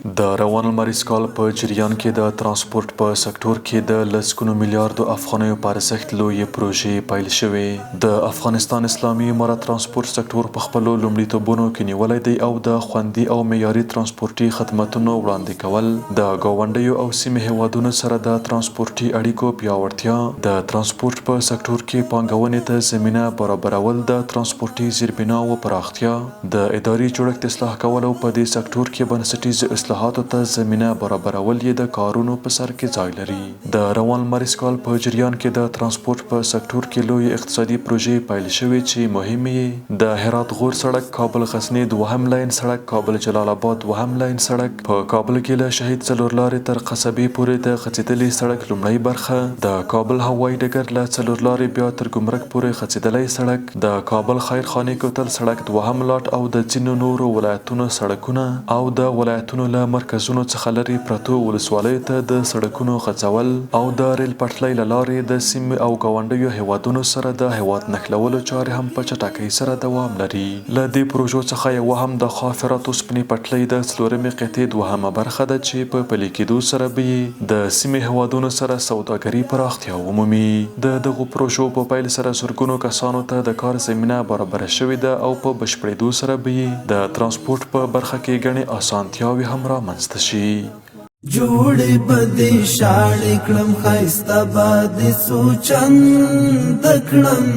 د روان لمریز کال په جریان کې د ترانسپورت په سکتور کې د لسګونو میلیارډو افغانیو په ارزښت لویې پروژې پیل شوې. د افغانستان اسلامي امارت ترانسپورت سکتور په خپلو لومړیتوبونو کې نیولی دی او د خوندي او معیاري ترانسپورتي خدماتو وړاندې کول، د ګاونډیو او سیمې هیوادونو سره د ترانسپورتي اړیکو پیاوړتیا، د ترانسپورت په سکتور کې پانګونې ته زمینه برابرول، د ترانسپورتي زیربناوو پراختیا، د اداري جوړښت اصلاح کول او په دې سکتور کې بنسټیز اصلاحاتو ته زمینه برابرول یې د کارونو په سر کې ځای لري. د روان لمریز کال په جریان کې د ترانسپورت په سکتور کې لوی اقتصادي پروژې پیل شوې چې مهمې یې د هرات غور سړک، کابل غزنی دوهم لاین سړک، کابل جلال آباد دوهم لاین سړک، په کابل کې له شهید څلورلارې تر قصبې پورې د غځېدلي سړک لومړی برخه، د کابل هوایي ډګر له څلورلارې بیا تر ګمرک پورې غځېدلی سړک، د کابل خیرخانې کوتل سړک دوهم لاټ او د ځینو نورو ولایتونو سړکونه او د ولایتونو له مرکزونو څخه لرې پرتو ولسوالیو ته د سړکونو غځول او د ریل پټلۍ له لارې د سیمې او ګاونډیو هیوادونو سره د هیواد نښلولو چارې هم په چټکۍ سره دوام لري. له دې پروژو څخه یوه هم د خافرات اوسپنې پټلۍ د څلورمې قطعې دوهمه برخه ده چې په پلي کېدو سره به یې د سیمې هیوادونو سره سوداګري پراختیا ومومي. د دغو پروژو په پیل سره زرګونو کسانو ته د کار زمینه برابره شوې ده او په بشپړېدو سره به یې د ترانسپورت په برخه کې ګڼې اسانتیاوې هم رامنځته شي. جوړې بدې شاړې کړم ښایسته به دې څو چنده کړم